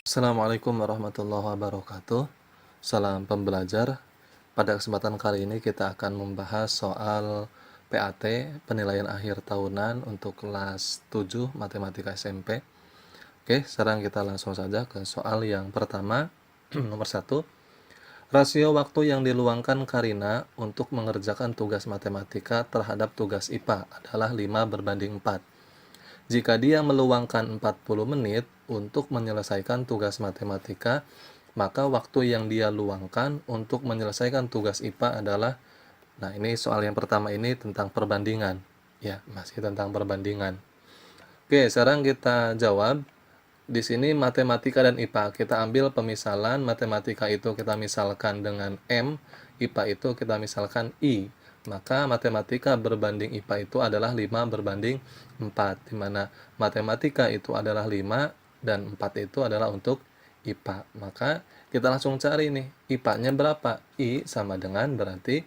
Assalamualaikum warahmatullahi wabarakatuh. Salam pembelajar. Pada kesempatan kali ini kita akan membahas soal PAT, penilaian akhir tahunan untuk kelas 7 Matematika SMP. Oke, sekarang kita langsung saja ke soal yang pertama. Nomor 1. Rasio waktu yang diluangkan Karina untuk mengerjakan tugas matematika terhadap tugas IPA adalah 5:4. Jika dia meluangkan 40 menit untuk menyelesaikan tugas matematika, maka waktu yang dia luangkan untuk menyelesaikan tugas IPA adalah, nah ini soal yang pertama ini tentang perbandingan. Ya, masih tentang perbandingan. Oke, sekarang kita jawab. Di sini matematika dan IPA, kita ambil pemisalan. Matematika itu kita misalkan dengan M, IPA itu kita misalkan I. Maka matematika berbanding IPA itu adalah 5:4, di mana matematika itu adalah 5 dan 4 itu adalah untuk IPA. Maka kita langsung cari nih, IPA-nya berapa? I sama dengan berarti,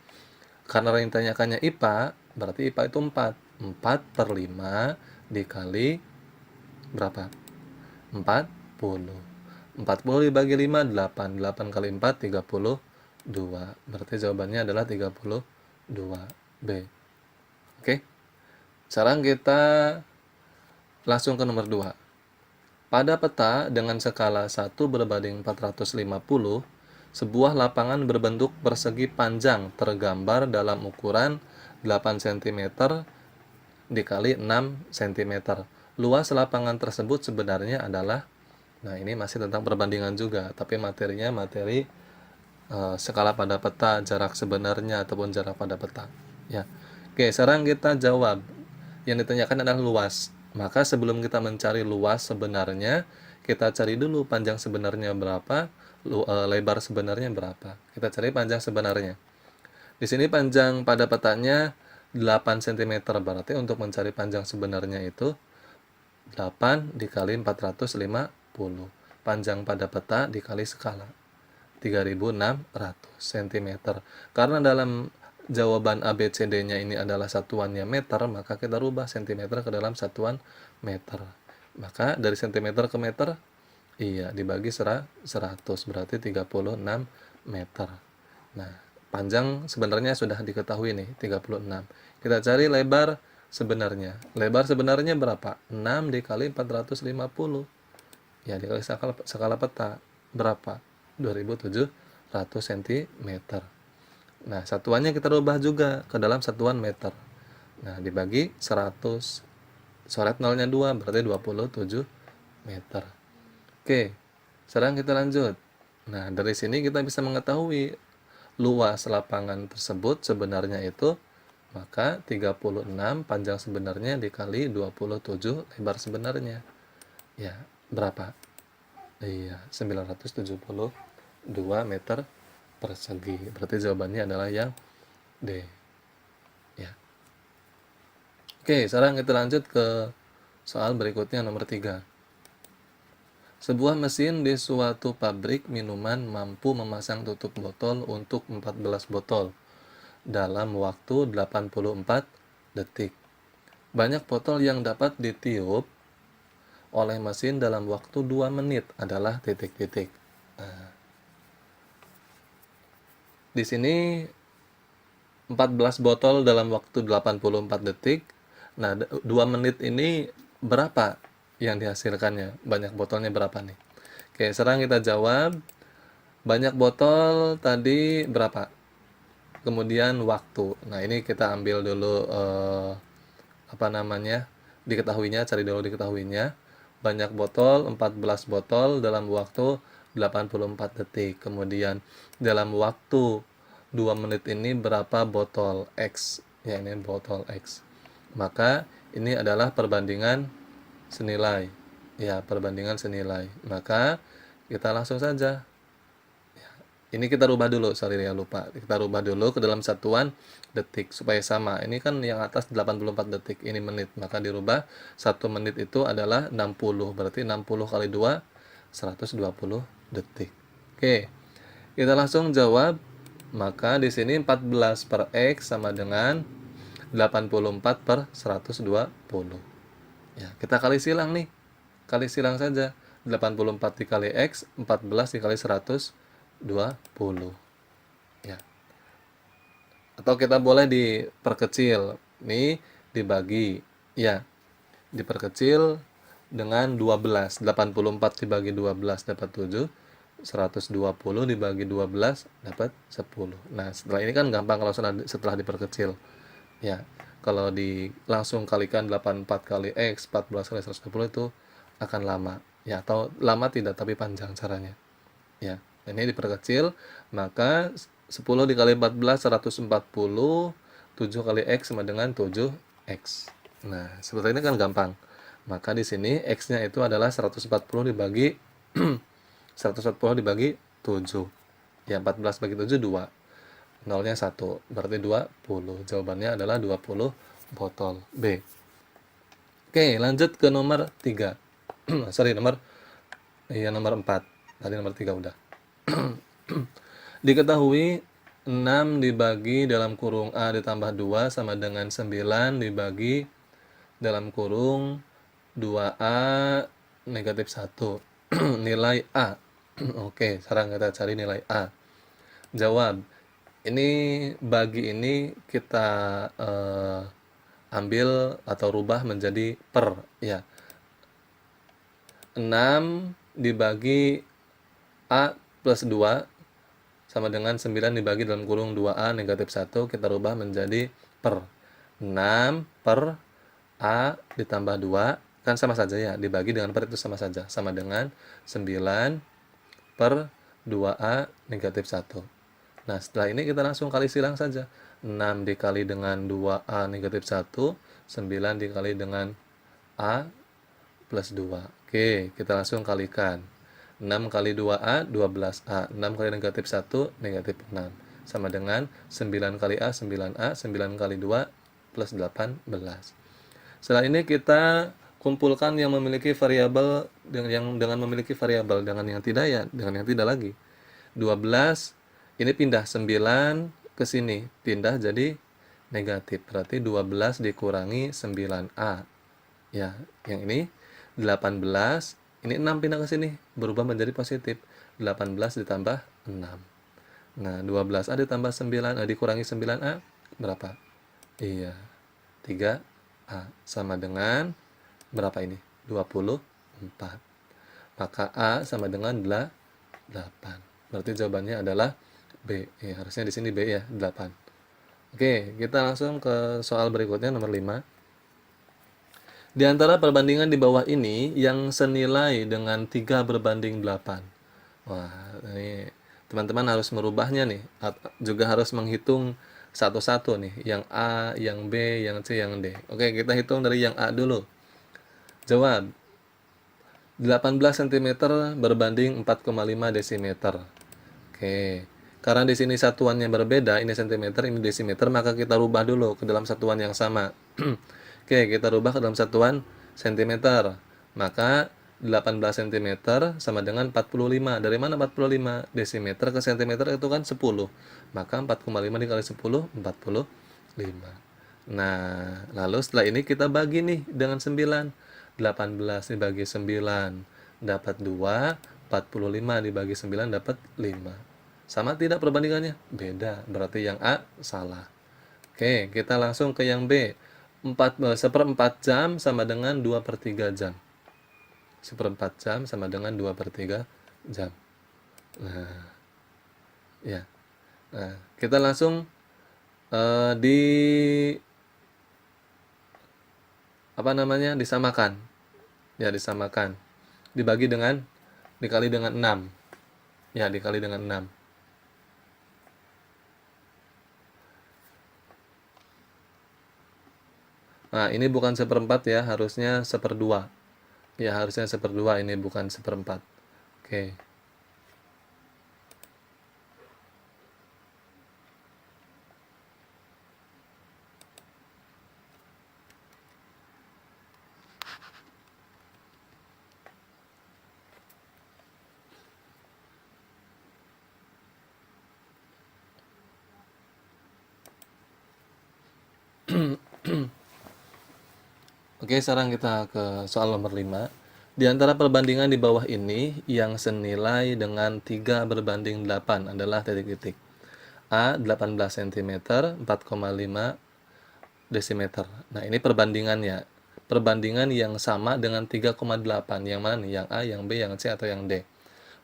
karena yang ditanyakannya IPA, berarti IPA itu 4. 4/5 dikali berapa? 40. 40 dibagi 5, 8. 8 kali 4, 32. Berarti jawabannya adalah 32B. Oke. Sekarang kita langsung ke nomor 2. Pada peta dengan skala 1:450, sebuah lapangan berbentuk persegi panjang tergambar dalam ukuran 8 cm dikali 6 cm. Luas lapangan tersebut sebenarnya adalah, nah ini masih tentang perbandingan juga, tapi materinya materi skala pada peta, jarak sebenarnya ataupun jarak pada peta. Ya. Oke, sekarang kita jawab. Yang ditanyakan adalah luas. Maka sebelum kita mencari luas sebenarnya, kita cari dulu panjang sebenarnya berapa, lebar sebenarnya berapa. Kita cari panjang sebenarnya. Di sini panjang pada petanya 8 cm, berarti untuk mencari panjang sebenarnya itu 8 dikali 450. Panjang pada peta dikali skala 3600 cm. Karena dalam jawaban ABCD-nya ini adalah satuannya meter, maka kita rubah cm ke dalam satuan meter. Maka dari cm ke meter, iya, dibagi 100, berarti 36 meter. Nah, panjang sebenarnya sudah diketahui nih, 36. Kita cari lebar sebenarnya. Lebar sebenarnya berapa? 6 dikali 450. Ya, dikali skala peta berapa? 2700 cm. Nah, satuannya kita rubah juga ke dalam satuan meter. Nah, dibagi 100. Coret nolnya 2, berarti 27 meter. Oke, sekarang kita lanjut. Nah, dari sini kita bisa mengetahui luas lapangan tersebut sebenarnya itu, maka 36 panjang sebenarnya dikali 27 lebar sebenarnya. Ya, berapa? Iya, 972 meter persegi. Berarti jawabannya adalah yang D. Ya. Oke, sekarang kita lanjut ke soal berikutnya nomor 3. Sebuah mesin di suatu pabrik minuman mampu memasang tutup botol untuk 14 botol dalam waktu 84 detik. Banyak botol yang dapat ditiup oleh mesin dalam waktu 2 menit adalah titik-titik. Nah, di sini 14 botol dalam waktu 84 detik. Nah, 2 menit ini berapa yang dihasilkannya? Banyak botolnya berapa nih? Oke, sekarang kita jawab. Banyak botol tadi berapa? Kemudian waktu. Nah, ini kita ambil dulu diketahuinya, cari dulu diketahuinya. Banyak botol, 14 botol dalam waktu 84 detik. Kemudian dalam waktu 2 menit ini berapa botol X? Ya, ini botol X. Maka ini adalah perbandingan senilai. Ya, perbandingan senilai. Maka kita langsung saja. Ini kita rubah dulu, sorry ya lupa. Kita rubah dulu ke dalam satuan detik supaya sama. Ini kan yang atas 84 detik, ini menit. Maka dirubah 1 menit itu adalah 60. Berarti 60 kali 2 120 detik. Oke. Kita langsung jawab. Maka di sini 14 per X sama dengan 84 per 120. Ya, kita kali silang nih. Kali silang saja. 84 dikali X, 14 dikali 120. Ya. Atau kita boleh diperkecil. Nih dibagi. Ya. Diperkecil dengan 12. 84 dibagi 12 dapat 7. 120 dibagi 12 dapat 10. Nah, setelah ini kan gampang kalau setelah diperkecil. Ya. Kalau langsung kalikan 84 kali X, 14 kali 120 itu akan lama. Ya, atau lama tidak tapi panjang caranya. Ya, ini diperkecil, maka 10 dikali 14 140, 7 kali X sama dengan 7X. Nah, seperti ini kan gampang. Maka di sini X-nya itu adalah 140 dibagi 140 dibagi 7. Ya, 14 bagi 7 2. Nolnya 1, berarti 20. Jawabannya adalah 20 botol B. Oke, lanjut ke nomor 3. Sorry, nomor 4. Tadi nomor 3 udah. Diketahui 6 dibagi dalam kurung A ditambah 2 sama dengan 9 dibagi dalam kurung 2A negatif 1. Nilai A. Oke, sekarang kita cari nilai A. Jawab. Ini bagi ini kita ambil atau rubah menjadi per. Ya. 6 dibagi A plus 2 sama dengan 9 dibagi dalam kurung 2A negatif 1, kita rubah menjadi per. 6 per A ditambah 2, kan sama saja ya, dibagi dengan per itu sama saja, sama dengan 9 per 2A negatif 1. Nah, setelah ini kita langsung kali silang saja. 6 dikali dengan 2A negatif 1, 9 dikali dengan A plus 2. Oke, kita langsung kalikan. 6 kali 2A, 12A. 6 kali negatif 1, negatif 6. Sama dengan 9 kali A, 9A. 9 kali 2, plus 18. Setelah ini kita kumpulkan yang memiliki variabel dengan memiliki variabel, dengan yang tidak ya, dengan yang tidak lagi. 12, ini pindah 9 ke sini, pindah jadi negatif. Berarti 12 dikurangi 9A. Ya, yang ini 18, ini 6 pindah ke sini, berubah menjadi positif. 18 ditambah 6. Nah, 12A ditambah 9, dikurangi 9A, berapa? Iya, 3A. Sama dengan, berapa ini? 24. Maka A sama dengan 8. Berarti jawabannya adalah B. Ya, harusnya di sini B ya, 8. Oke, kita langsung ke soal berikutnya, nomor 5. Di antara perbandingan di bawah ini yang senilai dengan 3 berbanding 8. Wah, ini teman-teman harus merubahnya nih. Juga harus menghitung satu-satu nih. Yang A, yang B, yang C, yang D. Oke, kita hitung dari yang A dulu. Jawab. 18 cm berbanding 4,5 desimeter. Oke. Karena di sini satuannya berbeda, ini cm, ini desimeter, maka kita rubah dulu ke dalam satuan yang sama. Oke, kita rubah ke dalam satuan cm. Maka 18 cm sama dengan 45. Dari mana 45? Desimeter ke cm itu kan 10. Maka 4,5 dikali 10, 45. Nah, lalu setelah ini kita bagi nih dengan 9. 18 dibagi 9 dapat 2, 45 dibagi 9 dapat 5. Sama tidak perbandingannya? Beda, berarti yang A salah. Oke, kita langsung ke yang B. 1/4 jam sama dengan 2/3 jam. 1/4 jam sama dengan 2/3 jam. Nah, ya. Nah, kita langsung di disamakan. Ya, disamakan. Dikali dengan 6. Ya, dikali dengan 6. Nah, ini bukan 1/4 ya, harusnya 1/2. Ya harusnya 1/2, ini bukan 1/4. Oke. Oke, sekarang kita ke soal nomor 5. Di antara perbandingan di bawah ini, yang senilai dengan 3/8 adalah titik-titik. A 18 cm, 4,5 desimeter. Nah, ini perbandingannya. Perbandingan yang sama dengan 3,8. Yang mana nih? Yang A, yang B, yang C, atau yang D?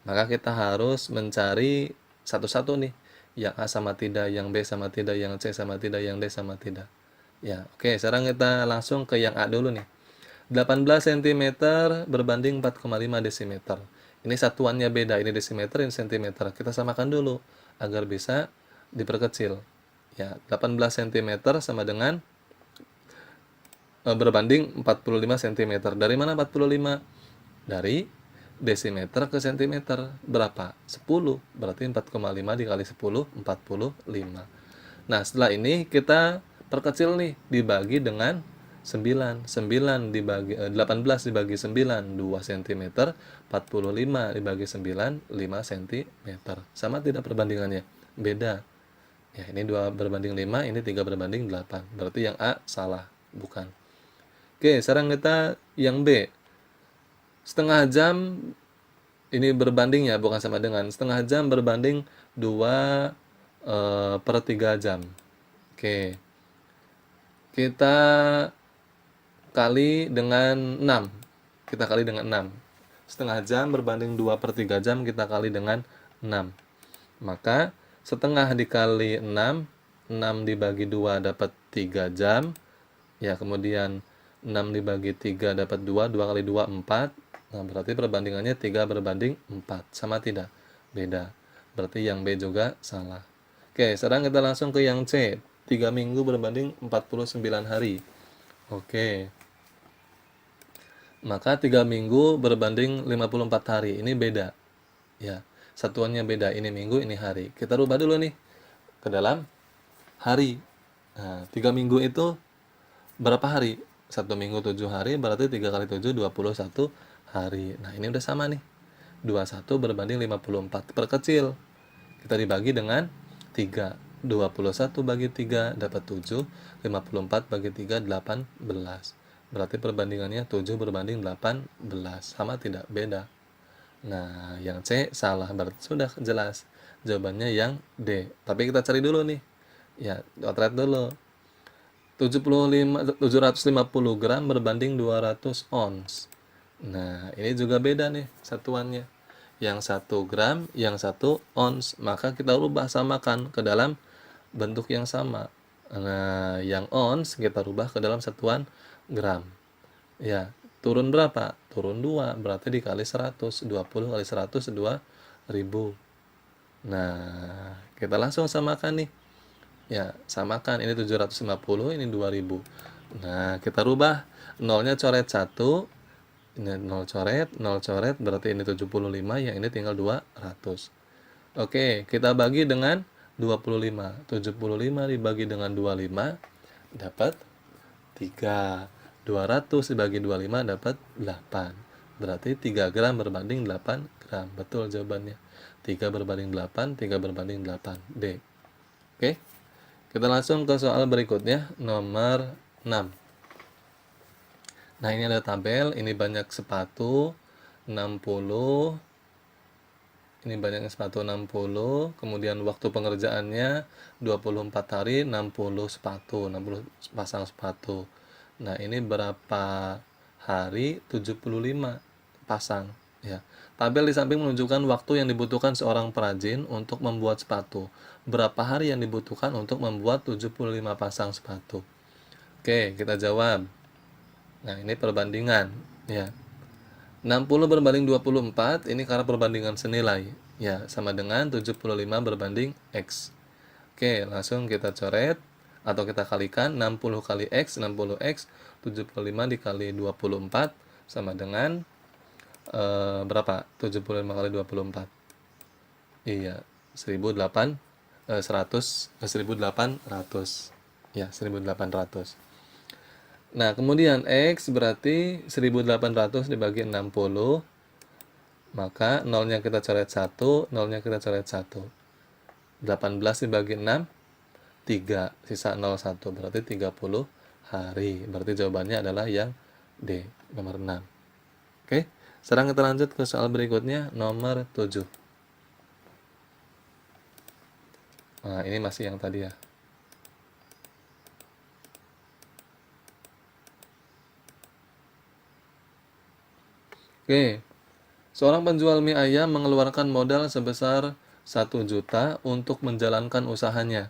Maka kita harus mencari satu-satu nih. Yang A sama tidak, yang B sama tidak, yang C sama tidak, yang D sama tidak. Ya, oke. Sekarang kita langsung ke yang A dulu nih. 18 cm berbanding 4,5 desimeter. Ini satuannya beda, ini desimeter, ini cm. Kita samakan dulu agar bisa diperkecil. Ya, 18 cm sama dengan berbanding 45 cm. Dari mana 45? Dari desimeter ke centimeter. Berapa? 10. Berarti 4,5 dikali 10, 45. Nah, setelah ini kita perkecil nih, dibagi dengan 9. 9 dibagi 18 dibagi 9, 2 cm. 45 dibagi 9, 5 cm. Sama tidak perbandingannya? Beda. Ya, ini 2 berbanding 5, ini 3 berbanding 8. Berarti yang A salah, bukan. Oke, sekarang kita yang B. Setengah jam ini berbanding ya, bukan sama dengan. Setengah jam berbanding 2 per 3 jam. Oke. Kita kali dengan 6. Kita kali dengan 6. Setengah jam berbanding 2 per 3 jam, kita kali dengan 6. Maka setengah dikali 6, 6 dibagi 2 dapat 3 jam. Ya, kemudian 6 dibagi 3 dapat 2, 2 kali 2, 4. Nah, berarti perbandingannya 3 berbanding 4. Sama tidak? Beda. Berarti yang B juga salah. Oke, sekarang kita langsung ke yang C. 3 minggu berbanding 49 hari. Oke. Maka 3 minggu berbanding 54 hari. Ini beda. Ya, satuannya beda. Ini minggu, ini hari. Kita rubah dulu nih ke dalam hari. Nah, 3 minggu itu berapa hari? 1 minggu 7 hari, berarti 3 kali 7, 21 hari. Nah, ini udah sama nih. 21 berbanding 54. Perkecil. Kita dibagi dengan 3. 21 bagi 3 dapat 7. 54 bagi 3, 18. Berarti perbandingannya 7 berbanding 18. Sama tidak? Beda. Nah, yang C salah. Berarti sudah jelas. Jawabannya yang D. Tapi kita cari dulu nih. Ya, otret dulu. 750 gram berbanding 200 ons. Nah, ini juga beda nih satuannya. Yang 1 gram, yang 1 ons. Maka kita rubah samakan ke dalam bentuk yang sama. Nah, yang ons kita rubah ke dalam satuan gram. Ya, turun berapa? Turun 2, berarti dikali 100. 20 kali 100, 2.000. Nah, kita langsung samakan nih. Ya, samakan. Ini 750, ini 2000. Nah, kita rubah. Nolnya coret 1. Ini 0 coret, 0 coret. Berarti ini 75, yang ini tinggal 200. Oke, kita bagi dengan 25. 75 dibagi dengan 25 dapat 3. 200 dibagi 25 dapat 8. Berarti 3 gram berbanding 8 gram. Betul jawabannya. 3 berbanding 8, 3 berbanding 8. D. Oke. Kita langsung ke soal berikutnya, nomor 6. Nah, ini ada tabel, ini banyak sepatu 60. Ini banyak sepatu 60, kemudian waktu pengerjaannya 24 hari, 60 sepatu, 60 pasang sepatu. Nah, ini berapa hari? 75 pasang, ya. Tabel di samping menunjukkan waktu yang dibutuhkan seorang perajin untuk membuat sepatu. Berapa hari yang dibutuhkan untuk membuat 75 pasang sepatu? Oke, kita jawab. Nah, ini perbandingan, ya. 60 berbanding 24, ini karena perbandingan senilai. Ya, sama dengan 75 berbanding X. Oke, langsung kita coret atau kita kalikan 60 kali X, 60X, 75 dikali 24, sama dengan berapa? 75 kali 24. Iya, 1800. Ya, 1800. Nah, kemudian X berarti 1800 dibagi 60. Maka nolnya kita coret 1, nolnya kita coret 1. 18 dibagi 6, 3. Sisa 01, berarti 30 hari. Berarti jawabannya adalah yang D, nomor 6. Oke, sekarang kita lanjut ke soal berikutnya, nomor 7. Nah, ini masih yang tadi ya. Oke, seorang penjual mie ayam mengeluarkan modal sebesar 1 juta untuk menjalankan usahanya.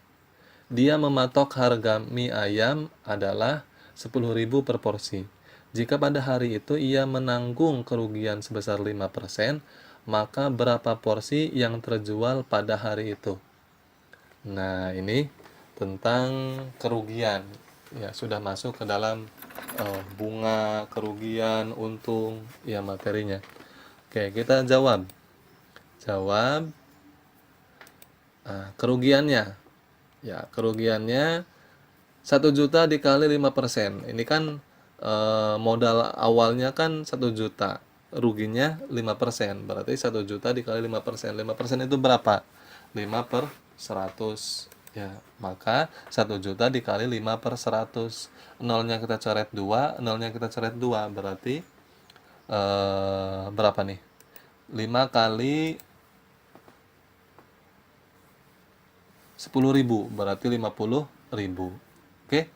Dia mematok harga mie ayam adalah 10.000 per porsi. Jika pada hari itu ia menanggung kerugian sebesar 5%, maka berapa porsi yang terjual pada hari itu? Nah, ini tentang kerugian. Ya, sudah masuk ke dalam bunga, kerugian, untung, ya materinya. Oke, kita jawab. Jawab kerugiannya. Ya, kerugiannya 1 juta dikali 5%. Ini kan modal awalnya kan 1 juta. Ruginya 5%. Berarti 1 juta dikali 5%. 5% itu berapa? 5 per 100. Ya, maka 1 juta dikali 5 per 100. Nolnya kita coret 2, nolnya kita coret 2. Berarti berapa nih? 5 kali 10.000, berarti 50.000. Oke?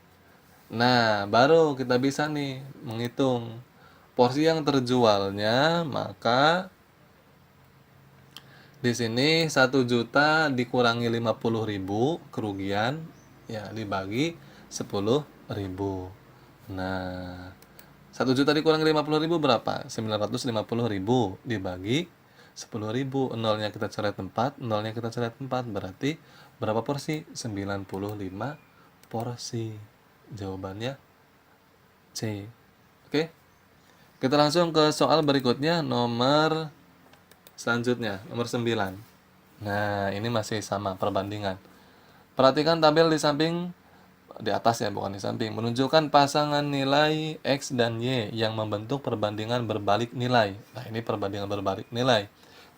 Nah, baru kita bisa nih menghitung porsi yang terjualnya, maka di sini 1 juta dikurangi 50.000 kerugian, ya dibagi 10.000. Nah, 1 juta dikurangi 50.000 berapa? 950.000 dibagi 10.000. Nolnya kita coret 4, nolnya kita coret 4, berarti berapa porsi? 95 porsi. Jawabannya C. Oke. Kita langsung ke soal berikutnya, nomor selanjutnya, nomor 9. Nah, ini masih sama perbandingan. Perhatikan tabel di samping, di atas ya, bukan di samping, menunjukkan pasangan nilai X dan Y yang membentuk perbandingan berbalik nilai. Nah, ini perbandingan berbalik nilai.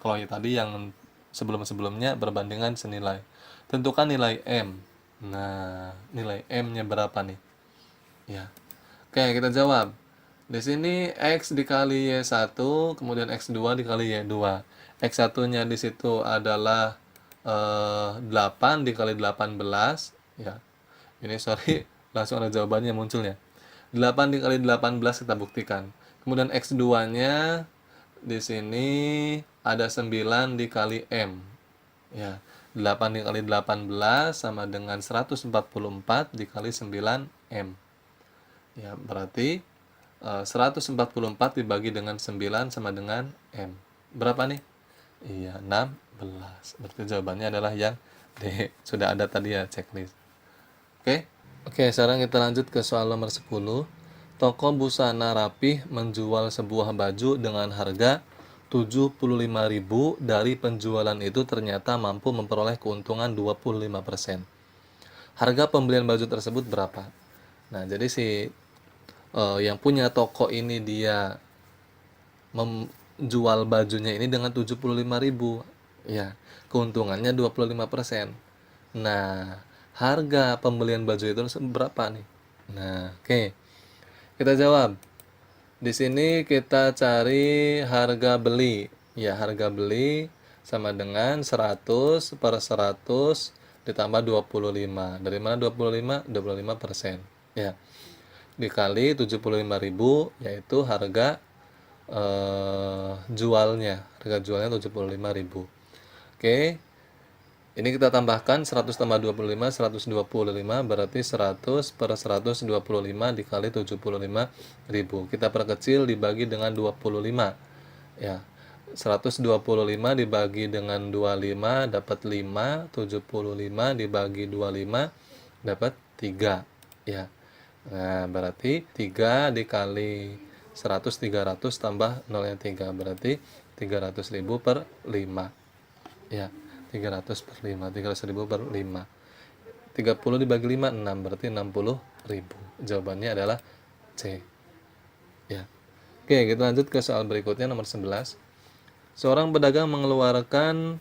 Kalau tadi yang sebelum-sebelumnya perbandingan senilai. Tentukan nilai M. Nah, nilai M-nya berapa nih? Ya. Oke, kita jawab. Di sini X dikali Y1, kemudian X2 dikali Y2. X1-nya di situ adalah 8 dikali 18. Ya. Ini sorry, langsung ada jawabannya muncul ya. 8 dikali 18 kita buktikan. Kemudian X2-nya di sini ada 9 dikali M. Ya. 8 dikali 18 sama dengan 144 dikali 9M. Ya, berarti 144 dibagi dengan 9 sama dengan M. Berapa nih? Iya, 16. Berarti jawabannya adalah yang D. Sudah ada tadi ya checklist. Oke? Oke, sekarang kita lanjut ke soal nomor 10. Toko busana rapih menjual sebuah baju dengan harga 75.000. Dari penjualan itu ternyata mampu memperoleh keuntungan 25%. Harga pembelian baju tersebut berapa? Nah, jadi si yang punya toko ini dia menjual bajunya ini dengan 75.000. Ya, keuntungannya 25%. Nah, harga pembelian baju itu berapa nih? Nah, oke. Kita jawab. Di sini kita cari harga beli. Ya, harga beli sama dengan 100 per 100 ditambah 25. Dari mana 25? 25%. Ya. Dikali 75.000, yaitu harga jualnya. Harga jualnya 75.000. Oke. Ini kita tambahkan 100 tambah 25, 125, berarti 100 per 125 dikali 75.000. Kita perkecil dibagi dengan 25. Ya, 125 dibagi dengan 25 dapat 5, 75 dibagi 25 dapat 3. Ya, nah berarti 3 dikali 100, 300 tambah nolnya 3, berarti 300.000 per 5. Ya, 300 per 5, 300.000 per 5. 30 dibagi 5, 6, berarti 60.000. Jawabannya adalah C. Ya. Oke, kita lanjut ke soal berikutnya, nomor 11. Seorang pedagang mengeluarkan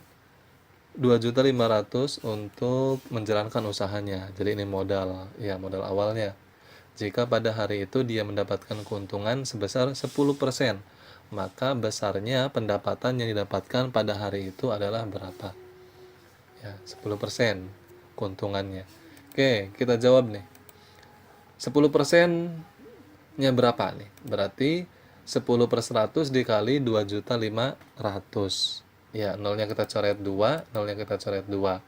2.500.000 untuk menjalankan usahanya. Jadi ini modal, ya modal awalnya. Jika pada hari itu dia mendapatkan keuntungan sebesar 10%, maka besarnya pendapatan yang didapatkan pada hari itu adalah berapa? Ya, 10% keuntungannya. Oke, kita jawab nih. 10%-nya berapa nih? Berarti 10 per 100 dikali 2.500.000. Ya, nolnya kita coret 2, nolnya kita coret 2.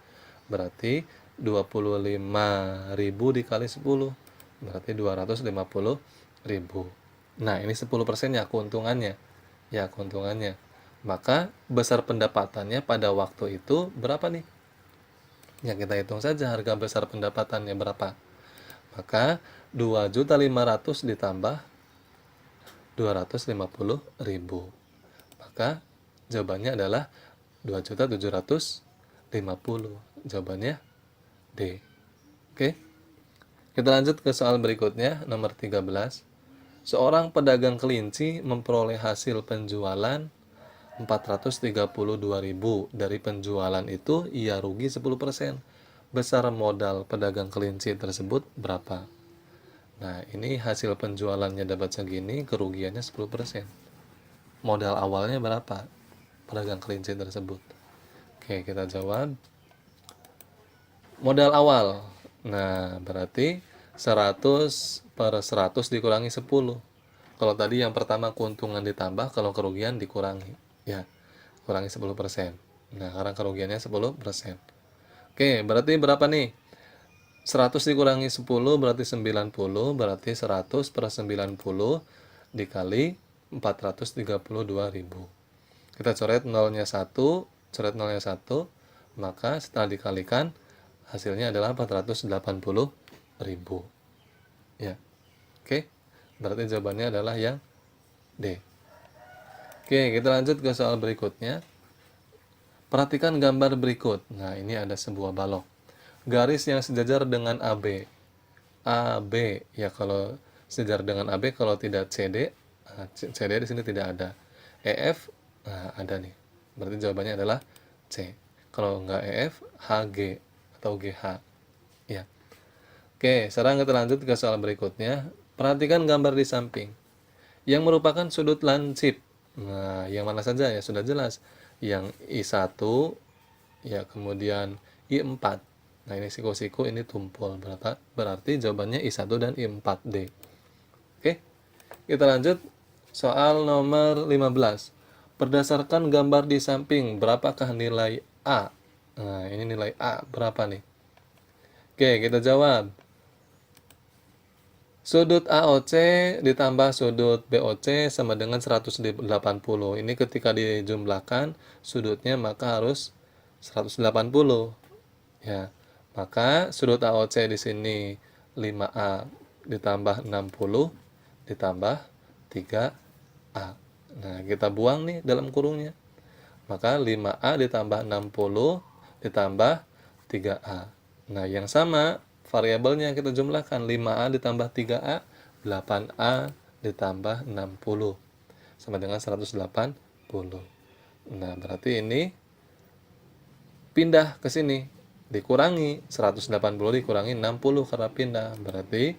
Berarti 25.000 dikali 10. Berarti 250.000. Nah, ini 10%-nya keuntungannya. Ya, keuntungannya. Maka besar pendapatannya pada waktu itu berapa nih? Ya, kita hitung saja harga besar pendapatannya berapa. Maka 2.500.000 ditambah 250.000. Maka jawabannya adalah 2.750.000. Jawabannya D. Oke. Kita lanjut ke soal berikutnya, nomor 13. Seorang pedagang kelinci memperoleh hasil penjualan 432.000. Dari penjualan itu ia rugi 10%. Besar modal pedagang kelinci tersebut berapa? Nah, ini hasil penjualannya dapat segini, kerugiannya 10%. Modal awalnya berapa pedagang kelinci tersebut? Oke, kita jawab. Modal awal. Nah, berarti 100 per 100 dikurangi 10. Kalau tadi yang pertama keuntungan ditambah, kalau kerugian dikurangi. Ya, kurangi 10%. Nah, karena kerugiannya 10%. Oke, berarti berapa nih? 100 dikurangi 10 berarti 90, berarti 100 per 90 dikali 432.000. Kita coret nolnya 1, coret nolnya 1, maka setelah dikalikan hasilnya adalah 480.000. Ya. Oke. Berarti jawabannya adalah yang D. Oke, kita lanjut ke soal berikutnya. Perhatikan gambar berikut. Nah, ini ada sebuah balok. Garis yang sejajar dengan AB. AB, ya kalau sejajar dengan AB, kalau tidak CD, CD di sini tidak ada. EF, nah, ada nih. Berarti jawabannya adalah C. Kalau enggak EF, HG atau GH. Ya. Oke, sekarang kita lanjut ke soal berikutnya. Perhatikan gambar di samping. Yang merupakan sudut lansip. Nah, yang mana saja ya sudah jelas. Yang I1, ya kemudian I4. Nah, ini siku-siku, ini tumpul. Berarti jawabannya I1 dan I4D. Oke, kita lanjut. Soal nomor 15. Berdasarkan gambar di samping, berapakah nilai A? Nah, ini nilai A berapa nih? Oke, kita jawab. Sudut AOC ditambah sudut BOC sama dengan 180. Ini ketika dijumlahkan sudutnya maka harus 180. Ya. Maka sudut AOC di sini 5A ditambah 60 ditambah 3A. Nah, kita buang nih dalam kurungnya. Maka 5A ditambah 60 ditambah 3A. Nah, yang sama variabelnya kita jumlahkan. 5A ditambah 3A, 8A ditambah 60 sama dengan 180. Nah, berarti ini pindah ke sini, dikurangi 180 dikurangi 60 karena pindah. Berarti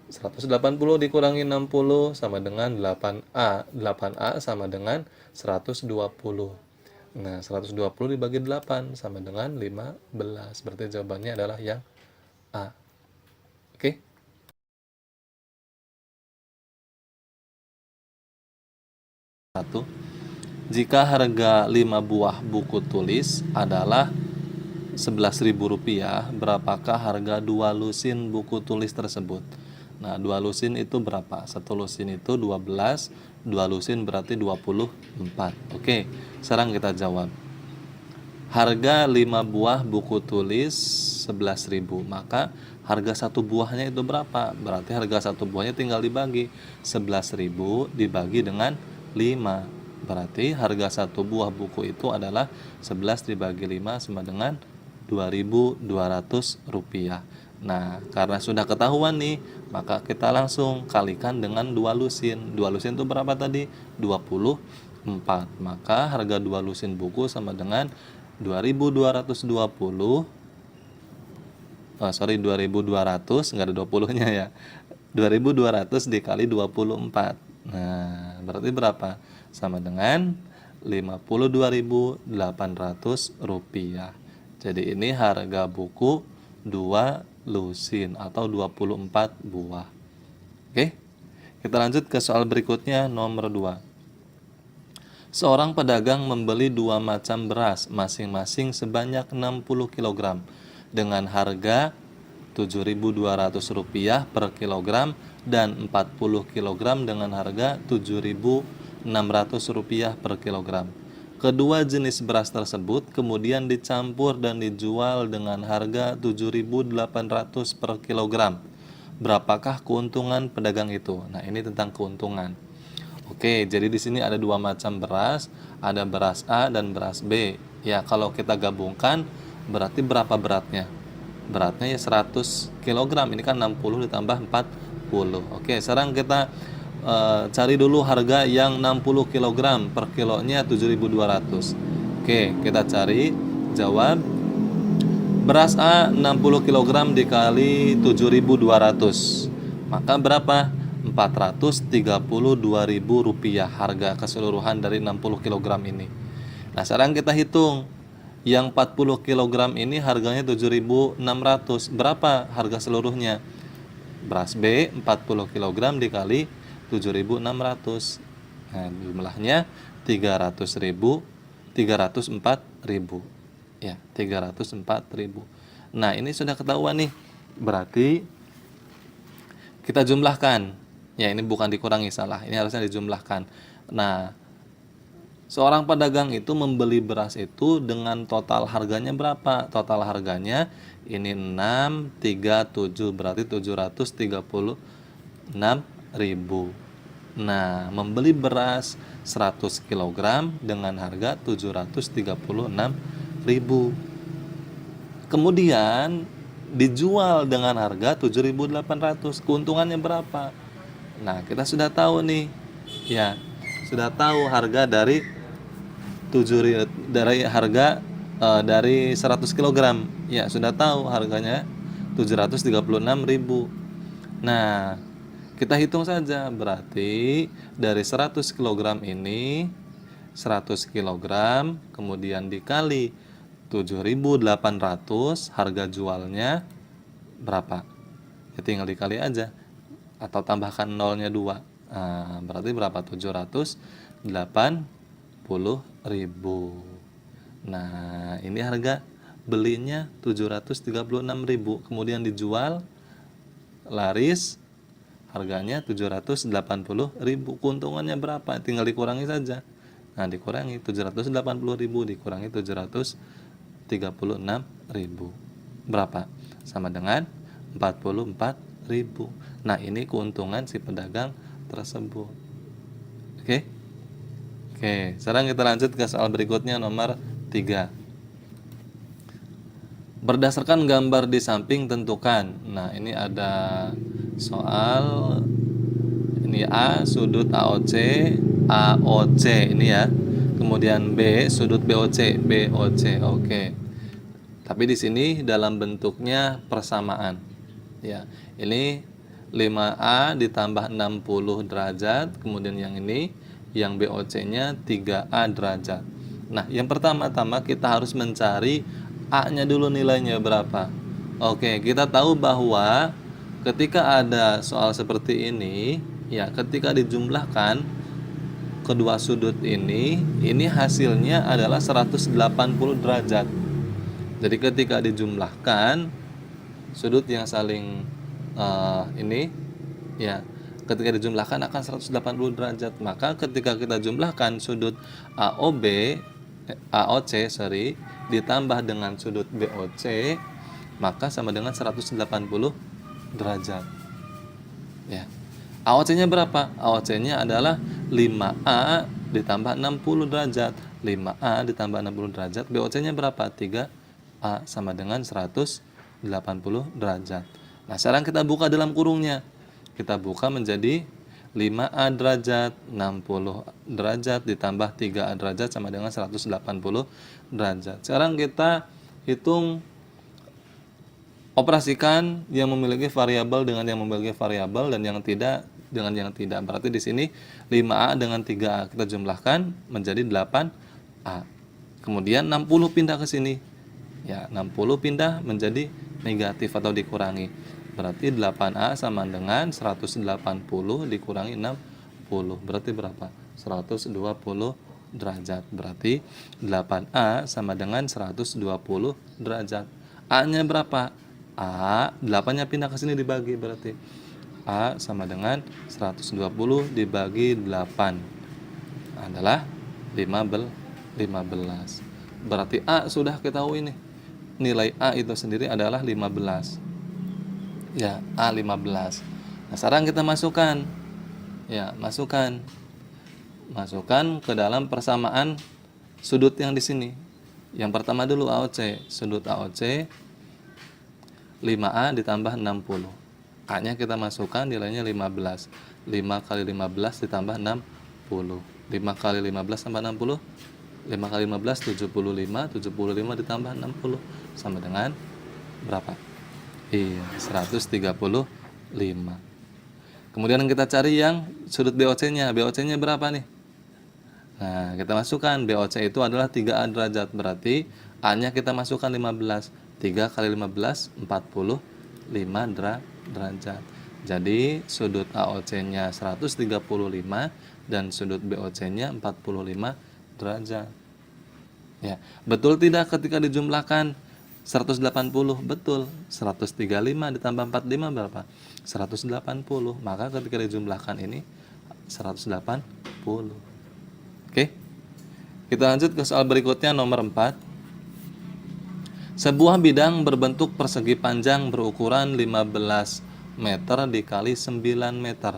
180 dikurangi 60 sama dengan 8A. 8A sama dengan 120. Nah, 120 dibagi 8 sama dengan 15. Berarti jawabannya adalah yang A. Oke? Satu. Jika harga 5 buah buku tulis adalah Rp11.000, berapakah harga 2 lusin buku tulis tersebut? Nah, 2 lusin itu berapa? 1 lusin itu 12, 2 lusin berarti 24. Oke, sekarang kita jawab. harga 5 buah buku tulis 11.000, maka harga satu buahnya itu berapa? Berarti harga satu buahnya tinggal dibagi 11.000 dibagi dengan 5. Berarti harga satu buah buku itu adalah 11 dibagi 5 sama dengan 2.200 rupiah. Nah, karena sudah ketahuan nih, maka kita langsung kalikan dengan 2 lusin. 2 lusin itu berapa tadi? 24. Maka harga 2 lusin buku sama dengan 2.220. 2.200, nggak ada 20-nya ya. 2.200 dikali 24. Nah, berarti berapa? Sama dengan 52.800 rupiah. Jadi ini harga buku 2 lusin atau 24 buah. Oke, kita lanjut ke soal berikutnya, nomor 2. Seorang pedagang membeli 2 macam beras masing-masing sebanyak 60 kg dengan harga Rp7.200 per kilogram dan 40 kg dengan harga Rp7.600 per kilogram. Kedua jenis beras tersebut kemudian dicampur dan dijual dengan harga Rp7.800 per kilogram. Berapakah keuntungan pedagang itu? Nah, ini tentang keuntungan. Oke, jadi di sini ada 2 macam beras, ada beras A dan beras B. Ya, kalau kita gabungkan berarti berapa beratnya? Beratnya ya 100 kg. Ini kan 60 ditambah 40. Oke, sekarang kita cari dulu harga yang 60 kg per kilonya 7.200. Oke, kita cari jawab. Beras A 60 kg dikali 7.200. Maka berapa? Rp432.000 harga keseluruhan dari 60 kg ini. Nah, sekarang kita hitung. Yang 40 kg ini harganya 7.600. Berapa harga seluruhnya? Beras B 40 kg dikali 7.600. Nah, jumlahnya 304.000. Ya, 304.000. Nah, ini sudah ketahuan nih. Berarti kita jumlahkan. Ya, ini bukan dikurangi, salah. Ini harusnya dijumlahkan. Nah, seorang pedagang itu membeli beras itu dengan total harganya berapa? Total harganya ini 637, berarti 736.000. Nah, membeli beras 100 kg dengan harga 736.000. Kemudian dijual dengan harga 7.800. Keuntungannya berapa? Nah, kita sudah tahu nih. Ya, sudah tahu harga dari dari 100 kg. Ya, sudah tahu harganya 736.000. Nah, kita hitung saja, berarti dari 100 kg ini 100 kg kemudian dikali 7.800, harga jualnya berapa? Ya tinggal dikali aja atau tambahkan nolnya 2. Nah, berarti berapa? 780.000. Nah, ini harga belinya 736.000, kemudian dijual laris harganya 780.000. Keuntungannya berapa? Tinggal dikurangi saja. Nah, dikurangi 780.000 dikurangi 736.000. Berapa? Sama dengan 44.000. Nah, ini keuntungan si pedagang tersebut. Oke? Oke, sekarang kita lanjut ke soal berikutnya, nomor 3. Berdasarkan gambar di samping tentukan. Nah, ini ada soal ini A sudut AOC ini ya. Kemudian B sudut BOC. Oke. Tapi di sini dalam bentuknya persamaan. Ya, ini 5A ditambah 60 derajat, kemudian yang ini yang BOC-nya 3A derajat. Nah, yang pertama-tama kita harus mencari A-nya dulu, nilainya berapa. Oke, kita tahu bahwa ketika ada soal seperti ini, ya ketika dijumlahkan kedua sudut ini hasilnya adalah 180 derajat. Jadi ketika dijumlahkan sudut yang saling ini ya ketika dijumlahkan akan 180 derajat. Maka ketika kita jumlahkan sudut AOB AOC ditambah dengan sudut BOC, maka sama dengan 180 derajat. Ya. AOC-nya berapa? AOC-nya adalah 5A ditambah 60 derajat. 5A ditambah 60 derajat. BOC-nya berapa? 3A sama dengan 180 derajat. Nah, sekarang kita buka dalam kurungnya. Kita buka menjadi 5A derajat 60 derajat ditambah 3A derajat sama dengan 180 derajat. Sekarang kita hitung, operasikan yang memiliki variabel dengan yang memiliki variabel dan yang tidak dengan yang tidak. Berarti di sini 5A dengan 3A kita jumlahkan menjadi 8A. Kemudian 60 pindah ke sini. Ya, 60 pindah menjadi negatif atau dikurangi. Berarti 8A sama dengan 180 dikurangi 60. Berarti berapa? 120 derajat. Berarti 8A sama dengan 120 derajat. A-nya berapa? A, 8-nya pindah ke sini dibagi, berarti A sama dengan 120 dibagi 8 adalah 15. Berarti A sudah ketahui nih. Nilai A itu sendiri adalah 15. Ya, A 15. Nah, sekarang kita masukkan. Ya, masukkan ke dalam persamaan sudut yang di sini. Yang pertama dulu AOC. Sudut AOC 5A ditambah 60. A-nya kita masukkan, nilainya 15. 5 kali 15 ditambah 60. 5 kali 15 tambah 60. 5 kali 15 75. 75 ditambah 60 sama dengan berapa? Iya, 135. Kemudian kita cari yang sudut BOC-nya. BOC-nya berapa nih? Nah, kita masukkan. BOC itu adalah 3A derajat. Berarti A-nya kita masukkan 15. 3 kali 15, 45 derajat. Jadi sudut AOC-nya 135 dan sudut BOC-nya 45 derajat. Ya, betul tidak ketika dijumlahkan 180? Betul. 135 ditambah 45 berapa? 180. Maka ketika dijumlahkan ini 180. Oke. Kita lanjut ke soal berikutnya, nomor 4. Sebuah bidang berbentuk persegi panjang berukuran 15 meter dikali 9 meter.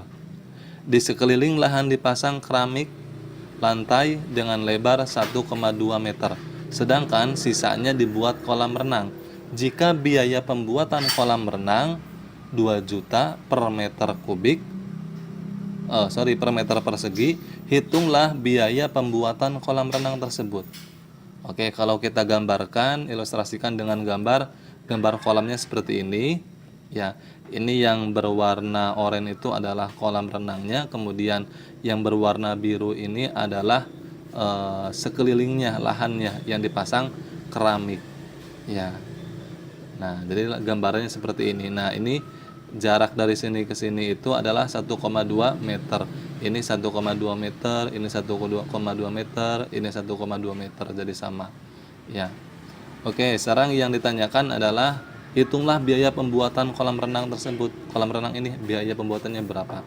Di sekeliling lahan dipasang keramik lantai dengan lebar 1,2 meter. Sedangkan sisanya dibuat kolam renang. Jika biaya pembuatan kolam renang 2 juta per meter kubik, per meter persegi, hitunglah biaya pembuatan kolam renang tersebut. Oke, kalau kita gambarkan, ilustrasikan dengan gambar kolamnya seperti ini. Ya, ini yang berwarna oranye itu adalah kolam renangnya, kemudian yang berwarna biru ini adalah sekelilingnya, lahannya yang dipasang keramik. Ya. Nah, jadi gambarannya seperti ini. Nah, ini jarak dari sini ke sini itu adalah 1,2 meter. Ini 1,2 meter, ini 1,2 meter, ini 1,2 meter, jadi sama. Ya. Oke, sekarang yang ditanyakan adalah hitunglah biaya pembuatan kolam renang tersebut. Kolam renang ini biaya pembuatannya berapa?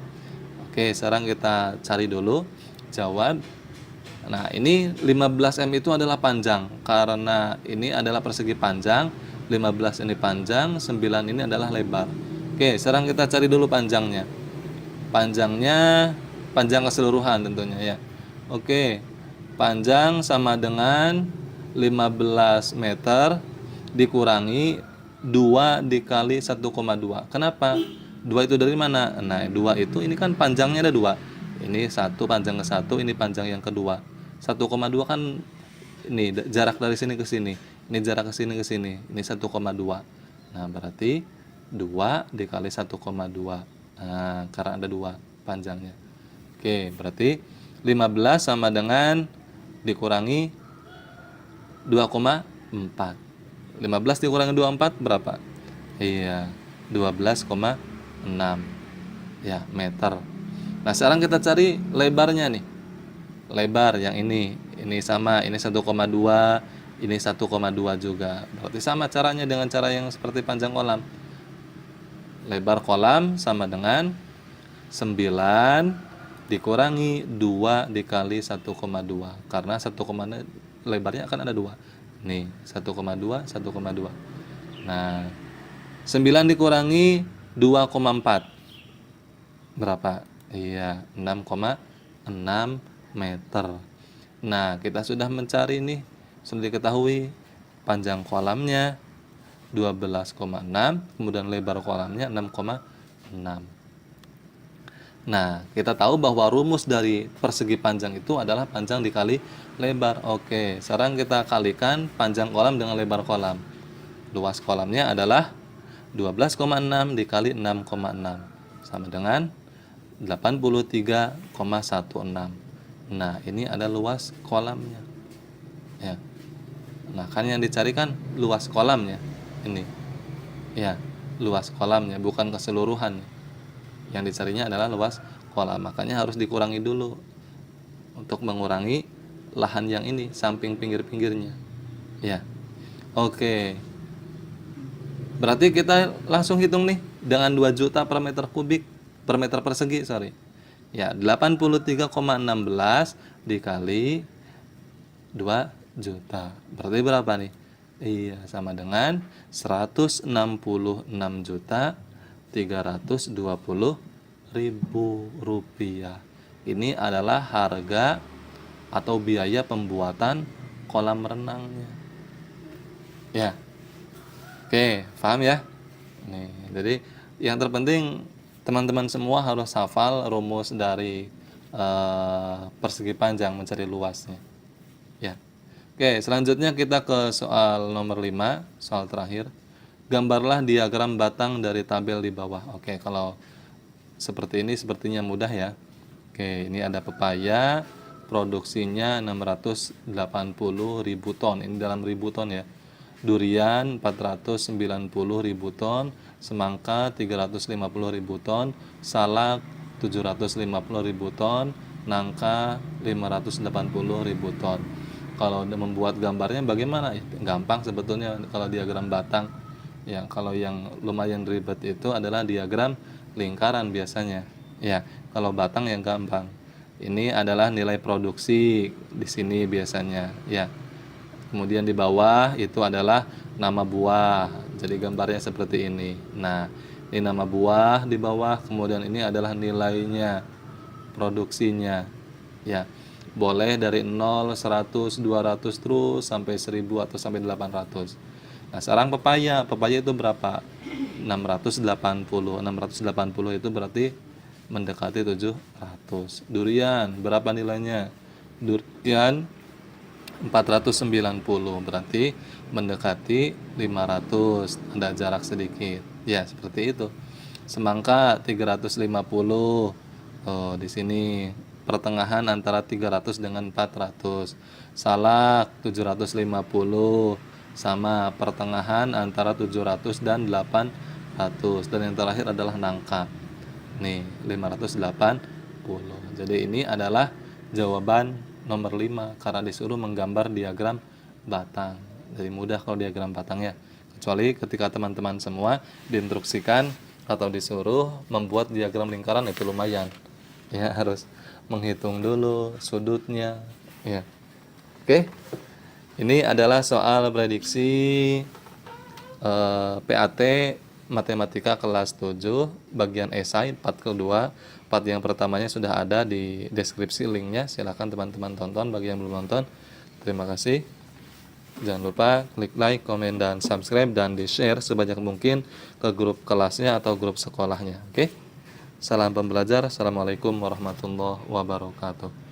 Oke, sekarang kita cari dulu jawab. Nah, ini 15 M itu adalah panjang karena ini adalah persegi panjang, 15 ini panjang, 9 ini adalah lebar. Oke, sekarang kita cari dulu panjangnya. Panjang keseluruhan tentunya ya. Oke. Panjang sama dengan 15 meter dikurangi 2 dikali 1,2. Kenapa? 2 itu dari mana? Nah, 2 itu ini kan panjangnya ada 2. Ini satu panjang ke satu, ini panjang yang kedua. 1,2 kan ini jarak dari sini ke sini. Ini jarak ke sini ke sini. Ini 1,2. Nah, berarti 2 dikali 1,2. Nah, karena ada 2 panjangnya. Oke, berarti 15 sama dengan dikurangi 2,4. 15 dikurangi 24 berapa? Iya, 12,6 ya meter. Nah, sekarang kita cari lebarnya nih. Lebar yang ini sama, ini 1,2, ini 1,2 juga. Berarti sama caranya dengan cara yang seperti panjang kolam. Lebar kolam sama dengan 9 dikurangi 2 dikali 1,2. Karena 1,2 lebarnya akan ada 2. Nih, 1,2, 1,2. Nah, 9 dikurangi 2,4. Berapa? Iya, 6,6 meter. Nah, kita sudah mencari nih, sudah diketahui panjang kolamnya 12,6, kemudian lebar kolamnya 6,6. Nah, kita tahu bahwa rumus dari persegi panjang itu adalah panjang dikali lebar. Oke, sekarang kita kalikan panjang kolam dengan lebar kolam. Luas kolamnya adalah 12,6 dikali 6,6 sama dengan 83,16. Nah, ini ada luas kolamnya. Ya. Nah, kan yang dicari kan luas kolamnya. Ini. Ya, luas kolamnya bukan keseluruhan. Yang dicarinya adalah luas kolam. Makanya harus dikurangi dulu untuk mengurangi lahan yang ini samping pinggir-pinggirnya. Ya. Oke. Berarti kita langsung hitung nih dengan 2 juta per meter kubik per meter persegi, sorry. Ya, 83,16 dikali 2 juta. Berarti berapa nih? Iya, sama dengan 166.320.000 rupiah. Ini adalah harga atau biaya pembuatan kolam renangnya. Ya. Oke, paham ya? Nih, jadi yang terpenting teman-teman semua harus hafal rumus dari persegi panjang mencari luasnya. Ya. Oke, selanjutnya kita ke soal nomor 5, soal terakhir. Gambarlah diagram batang dari tabel di bawah. Oke, kalau seperti ini sepertinya mudah ya. Oke, ini ada pepaya, produksinya 680.000 ton. Ini dalam ribu ton ya. Durian 490.000 ton, semangka 350.000 ton, salak 750.000 ton, nangka 580.000 ton. Kalau membuat gambarnya bagaimana? Gampang sebetulnya kalau diagram batang. Ya, kalau yang lumayan ribet itu adalah diagram lingkaran biasanya. Ya, kalau batang yang gampang. Ini adalah nilai produksi di sini biasanya. Ya. Kemudian di bawah itu adalah nama buah. Jadi gambarnya seperti ini. Nah, ini nama buah di bawah, kemudian ini adalah nilainya, produksinya. Ya. Boleh dari 0, 100, 200 terus sampai 1000 atau sampai 800. Nah, sekarang pepaya itu berapa? 680. 680 itu berarti mendekati 700. Durian berapa nilainya? Durian 490, berarti mendekati 500, ada jarak sedikit. Ya, seperti itu. Semangka 350. Oh, di sini pertengahan antara 300 dengan 400. Salak 750, sama pertengahan antara 700 dan 800. Dan yang terakhir adalah nangka. Nih, 580. Jadi ini adalah jawaban nomor 5 karena disuruh menggambar diagram batang. Jadi mudah kalau diagram batang ya. Kecuali ketika teman-teman semua diinstruksikan atau disuruh membuat diagram lingkaran, itu lumayan. Ya, harus menghitung dulu sudutnya. Ya. Oke. Ini adalah soal prediksi PAT Matematika kelas 7 bagian esai part kedua. Part yang pertamanya sudah ada di deskripsi linknya, silahkan teman-teman tonton bagi yang belum nonton. Terima kasih. Jangan lupa klik like, komen, dan subscribe, dan di share sebanyak mungkin ke grup kelasnya atau grup sekolahnya. Oke. Salam pembelajar. Assalamualaikum warahmatullahi wabarakatuh.